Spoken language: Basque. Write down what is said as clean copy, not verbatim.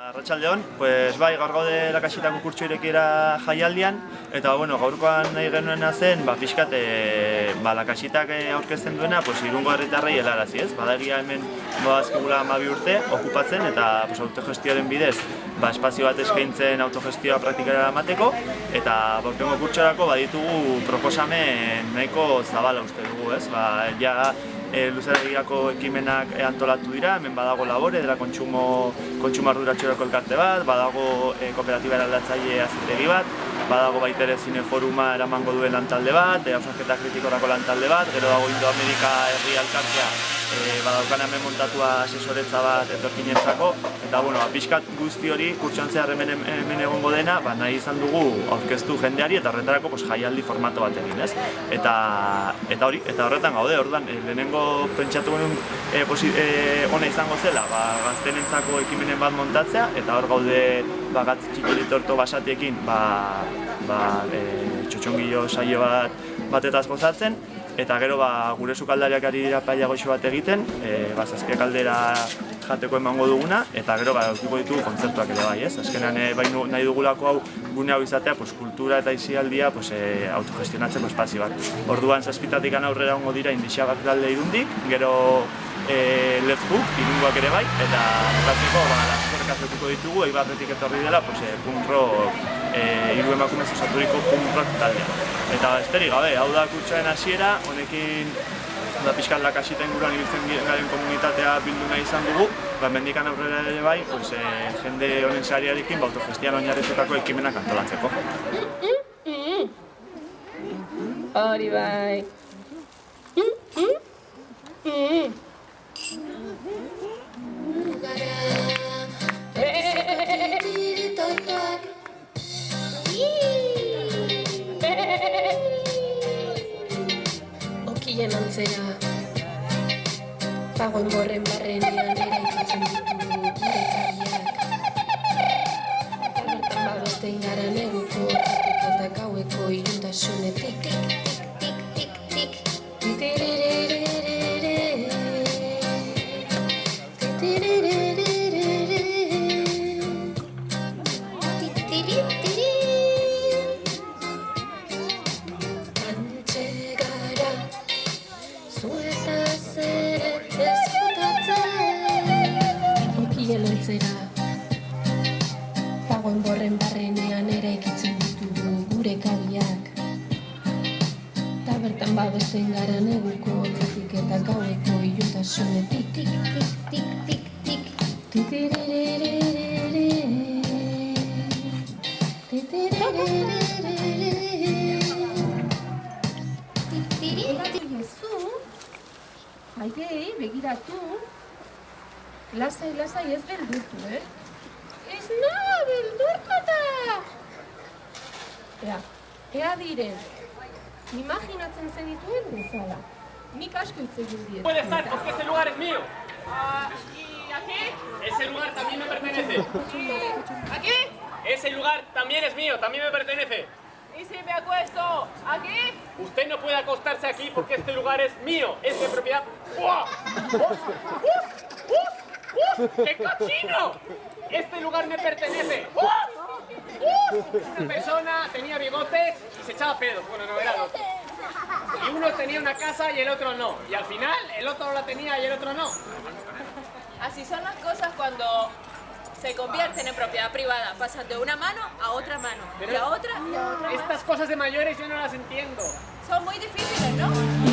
Arratsaldeon, pues bai, gaur gaude Lakasitako kurtso irekiera jaialdian, eta gaurkoan nahi genuena zen, pixkat Lakasitak aurkezten duena, Irungo herritarrei helarazi, ez? Badaria hemen azkigula 12 urte okupatzen eta autogestioaren bidez espazio bat eskaintzen autogestioa praktikara emateko, eta aurtengo kurtsorako baditugu proposamen nahiko zabala uste dugu, ez? Luzera begirako ekimenak antolatu dira, hemen badago Labore, dela kontsumo arduratxorako elkarte bat, badago kooperatiba eraldatzaile azitegi bat, badago baita ere zineforuma eramango duen lantalde bat, hausnarketa kritikorako lantalde bat, gero dago Indoamerika herri elkartea, badaukan hemen montatua asesoretza bat etorkinentzako, eta pixkat guzti hori kurtsoan zehar hemen egongo dena, nahi izan dugu aurkeztu jendeari eta horretarako jaialdi formato bat egin, ez? Eta horretan gaude, orduan, lehenengo pentsatu genuen ona izango zela, gaztenentzako ekimenen bat montatzea, eta hor gaude gatz txikilitorto basatiekin txotxongilo saio batetaz gozatzen, eta gero gure sukaldariak ari dira paella goxo bat egiten, zazpiak aldera jateko emango duguna, eta gero aurkiko ditugu kontzertuak ere bai, ez? Azkenean nahi dugulako hau gune hau izatea, kultura eta isialdia autogestionatzeko espazio bat. Orduan zazpitatik aurrera ongo dira Indixabak talde Irundik, gero Let's Hook, Irungoak ere bai, eta bukatzeko laskorrek azletuko ditugu, Eibarretik etorri dela punk rock, hiru emakumez osaturiko punk rock taldea. Eta besterik gabe, hau da kurtsoaren hasiera, honekin pixkat Lakasita inguruan ibiltzen garen komunitatea bildu nahi izan dugu, mendikan aurrera ere bai, jende honen sariarekin autogestian oinarritutako ekimenak antolatzeko. Hori bai. Okien antzera, pagoen borren barrenean eraikitzen ditugu gure kabiak. Bertan babesten gara neguko, txapik eta gaueko iluntasunetik. Pagoen borren barrenean eraikitzen ditugu gure kabiak. Ta bertan babesten gara neguko hotzetik eta gaueko iluntasunetik. Aidei, begiratu. Lasai ez beldurtu, Ez nago beldurtuta! Ea diren, imaginatzen zenituen bezala. Nik asko hitz egin diet. Puede estar, porque este lugar es mío. ¿Y aquí? Ese lugar también me pertenece. ¿Aquí? Ese lugar también es mío, también me pertenece. ¿Y si me acuesto aquí? Usted no puede acostarse aquí porque este lugar es mío, es de propiedad. ¡Uah! ¡Qué cochino! Este lugar me pertenece. Una persona tenía bigotes y se echaba pedos. Bueno, no era el otro. Y uno tenía una casa y el otro no. Y al final el otro la tenía y el otro no. Así son las cosas cuando se convierten en propiedad privada. Pasan de una mano a otra mano. Pero y a otra y a otra. Estas cosas de mayores yo no las entiendo. Son muy difíciles, ¿no?